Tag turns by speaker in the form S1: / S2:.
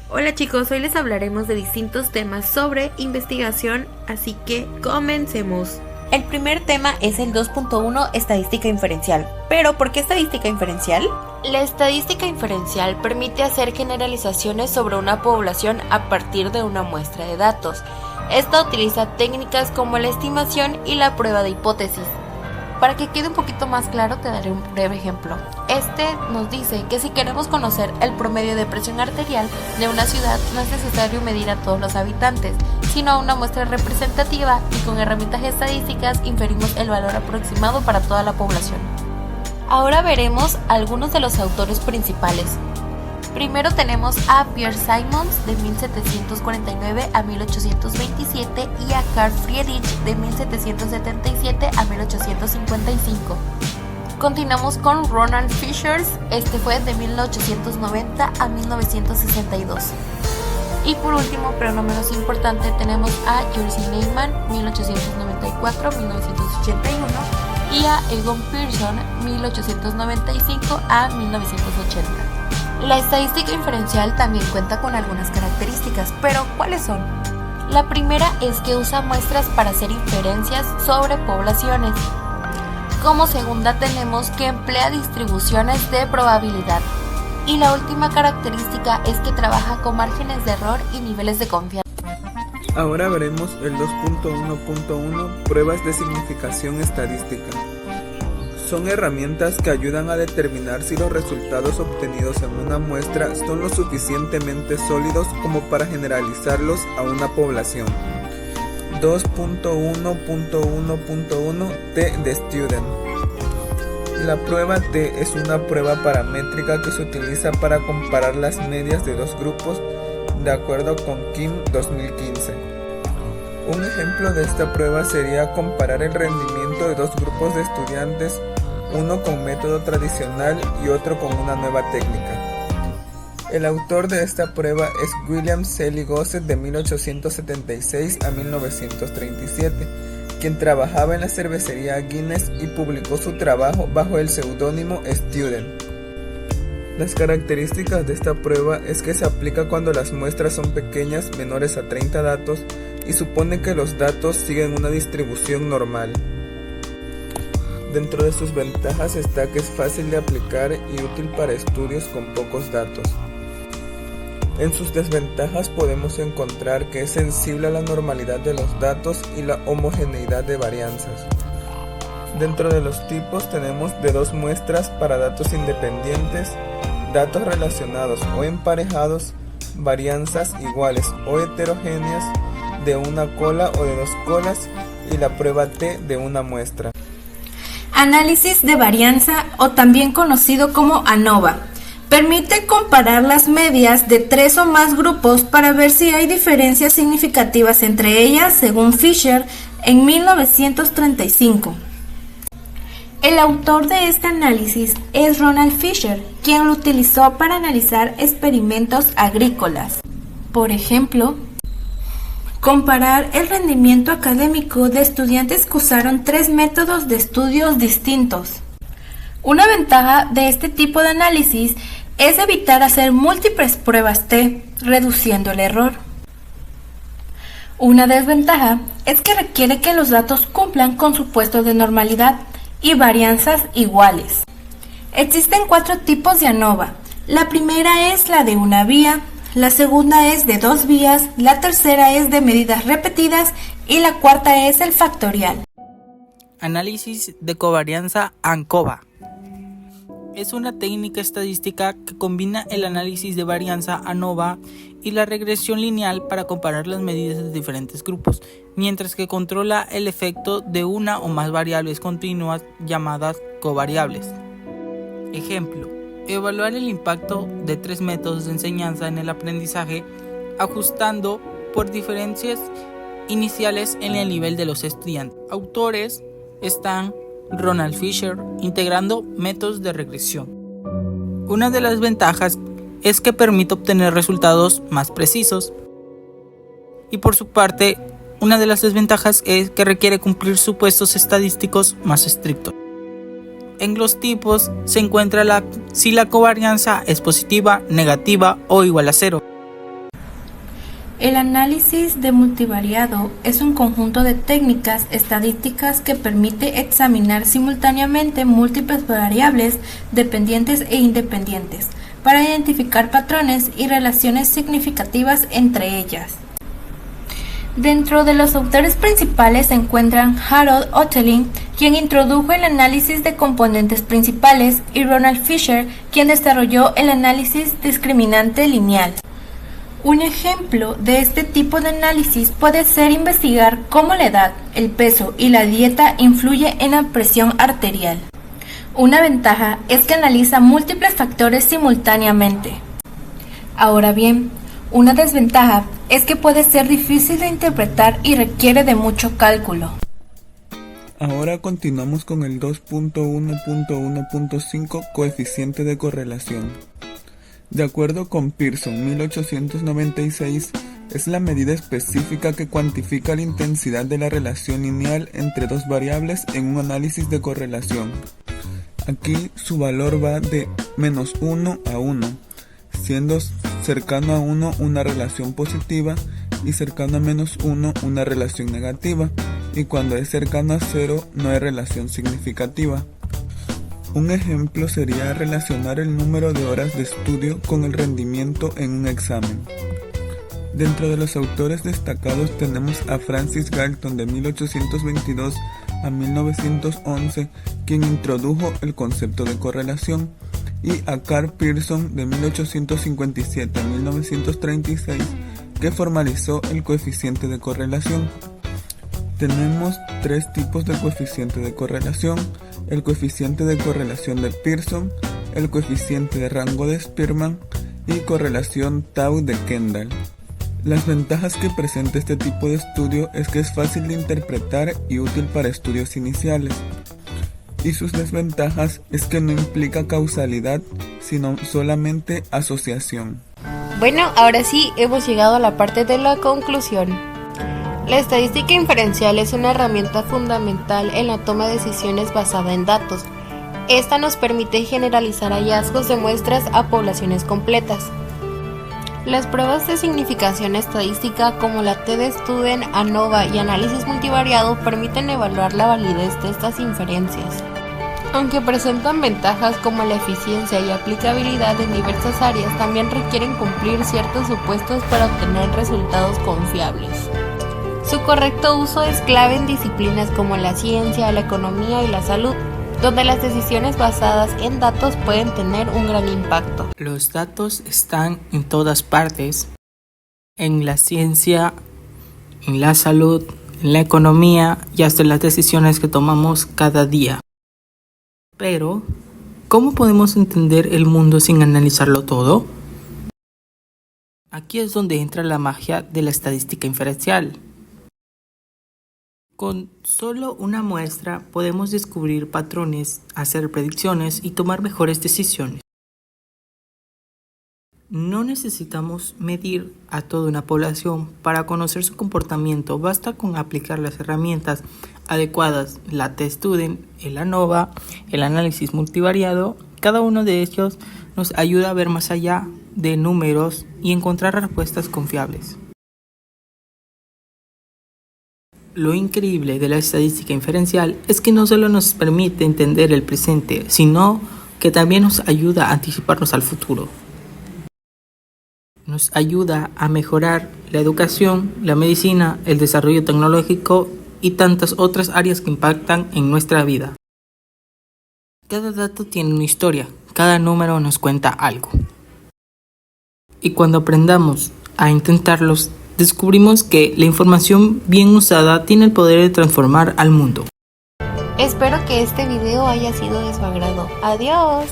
S1: Hola chicos, hoy les hablaremos de distintos temas sobre investigación, así que comencemos. El primer tema es el 2.1 estadística inferencial. ¿Pero por qué estadística inferencial? La estadística inferencial permite hacer generalizaciones sobre una población a partir de una muestra de datos. Esta utiliza técnicas como la estimación y la prueba de hipótesis. Para que quede un poquito más claro, te daré un breve ejemplo. Este nos dice que si queremos conocer el promedio de presión arterial de una ciudad, no es necesario medir a todos los habitantes, sino a una muestra representativa, y con herramientas estadísticas inferimos el valor aproximado para toda la población. Ahora veremos algunos de los autores principales. Primero tenemos a Pierre Simons de 1749 a 1827 y a Carl Friedrich de 1777 a 1855. Continuamos con Ronald Fisher, este fue de 1890 a 1962. Y por último, pero no menos importante, tenemos a Jerzy Neyman 1894 a 1981 y a Egon Pearson 1895 a 1980. La estadística inferencial también cuenta con algunas características, pero ¿cuáles son? La primera es que usa muestras para hacer inferencias sobre poblaciones. Como segunda tenemos que emplea distribuciones de probabilidad. Y la última característica es que trabaja con márgenes de error y niveles de confianza.
S2: Ahora veremos el 2.1.1 pruebas de significación estadística. Son herramientas que ayudan a determinar si los resultados obtenidos en una muestra son lo suficientemente sólidos como para generalizarlos a una población. 2.1.1.1 T de Student. La prueba T es una prueba paramétrica que se utiliza para comparar las medias de dos grupos de acuerdo con Kim 2015. Un ejemplo de esta prueba sería comparar el rendimiento de dos grupos de estudiantes, uno con método tradicional y otro con una nueva técnica. El autor de esta prueba es William Seeley Gossett de 1876 a 1937, quien trabajaba en la cervecería Guinness y publicó su trabajo bajo el seudónimo Student. Las características de esta prueba es que se aplica cuando las muestras son pequeñas, menores a 30 datos, y supone que los datos siguen una distribución normal. Dentro de sus ventajas está que es fácil de aplicar y útil para estudios con pocos datos. En sus desventajas podemos encontrar que es sensible a la normalidad de los datos y la homogeneidad de varianzas. Dentro de los tipos tenemos de dos muestras para datos independientes, datos relacionados o emparejados, varianzas iguales o heterogéneas, de una cola o de dos colas, y la prueba T de una muestra.
S3: Análisis de varianza, o también conocido como ANOVA, permite comparar las medias de tres o más grupos para ver si hay diferencias significativas entre ellas, según Fisher en 1935. El autor de este análisis es Ronald Fisher, quien lo utilizó para analizar experimentos agrícolas. Por ejemplo, comparar el rendimiento académico de estudiantes que usaron tres métodos de estudios distintos. Una ventaja de este tipo de análisis es evitar hacer múltiples pruebas T, reduciendo el error. Una desventaja es que requiere que los datos cumplan con supuestos de normalidad y varianzas iguales. Existen 4 tipos de ANOVA. La primera es la de una vía, la segunda es de 2 vías, la tercera es de medidas repetidas y la cuarta es el factorial.
S4: Análisis de covarianza ANCOVA. Es una técnica estadística que combina el análisis de varianza ANOVA y la regresión lineal para comparar las medidas de diferentes grupos, mientras que controla el efecto de una o más variables continuas llamadas covariables. Ejemplo: evaluar el impacto de 3 métodos de enseñanza en el aprendizaje, ajustando por diferencias iniciales en el nivel de los estudiantes. Autores están Ronald Fisher, integrando métodos de regresión. Una de las ventajas es que permite obtener resultados más precisos, y por su parte, una de las desventajas es que requiere cumplir supuestos estadísticos más estrictos. En los tipos se encuentra si la covarianza es positiva, negativa o igual a 0.
S3: El análisis de multivariado es un conjunto de técnicas estadísticas que permite examinar simultáneamente múltiples variables dependientes e independientes para identificar patrones y relaciones significativas entre ellas. Dentro de los autores principales se encuentran Harold Hotelling, quien introdujo el análisis de componentes principales, y Ronald Fisher, quien desarrolló el análisis discriminante lineal. Un ejemplo de este tipo de análisis puede ser investigar cómo la edad, el peso y la dieta influye en la presión arterial. Una ventaja es que analiza múltiples factores simultáneamente. Ahora bien, una desventaja es que puede ser difícil de interpretar y requiere de mucho cálculo.
S2: Ahora continuamos con el 2.1.1.5 coeficiente de correlación. De acuerdo con Pearson 1896, es la medida específica que cuantifica la intensidad de la relación lineal entre dos variables en un análisis de correlación. Aquí su valor va de -1 a 1, siendo cercano a 1 una relación positiva y cercano a -1 una relación negativa, y cuando es cercano a 0 no hay relación significativa. Un ejemplo sería relacionar el número de horas de estudio con el rendimiento en un examen. Dentro de los autores destacados tenemos a Francis Galton de 1822 a 1911, quien introdujo el concepto de correlación, y a Karl Pearson de 1857 a 1936, que formalizó el coeficiente de correlación. Tenemos tres tipos de coeficiente de correlación: el coeficiente de correlación de Pearson, el coeficiente de rango de Spearman y correlación tau de Kendall. Las ventajas que presenta este tipo de estudio es que es fácil de interpretar y útil para estudios iniciales. Y sus desventajas es que no implica causalidad, sino solamente asociación.
S1: Bueno, ahora sí hemos llegado a la parte de la conclusión. La estadística inferencial es una herramienta fundamental en la toma de decisiones basada en datos. Esta nos permite generalizar hallazgos de muestras a poblaciones completas. Las pruebas de significación estadística como la t-de-Student, ANOVA y análisis multivariado permiten evaluar la validez de estas inferencias. Aunque presentan ventajas como la eficiencia y aplicabilidad en diversas áreas, también requieren cumplir ciertos supuestos para obtener resultados confiables. Su correcto uso es clave en disciplinas como la ciencia, la economía y la salud, donde las decisiones basadas en datos pueden tener un gran impacto.
S4: Los datos están en todas partes, en la ciencia, en la salud, en la economía y hasta en las decisiones que tomamos cada día. Pero, ¿cómo podemos entender el mundo sin analizarlo todo? Aquí es donde entra la magia de la estadística inferencial. Con solo una muestra podemos descubrir patrones, hacer predicciones y tomar mejores decisiones. No necesitamos medir a toda una población para conocer su comportamiento, basta con aplicar las herramientas adecuadas, la t-Student, el ANOVA, el análisis multivariado. Cada uno de ellos nos ayuda a ver más allá de números y encontrar respuestas confiables. Lo increíble de la estadística inferencial es que no solo nos permite entender el presente, sino que también nos ayuda a anticiparnos al futuro. Nos ayuda a mejorar la educación, la medicina, el desarrollo tecnológico y tantas otras áreas que impactan en nuestra vida. Cada dato tiene una historia, cada número nos cuenta algo. Y cuando aprendamos a intentarlos, descubrimos que la información bien usada tiene el poder de transformar al mundo.
S1: Espero que este video haya sido de su agrado. ¡Adiós!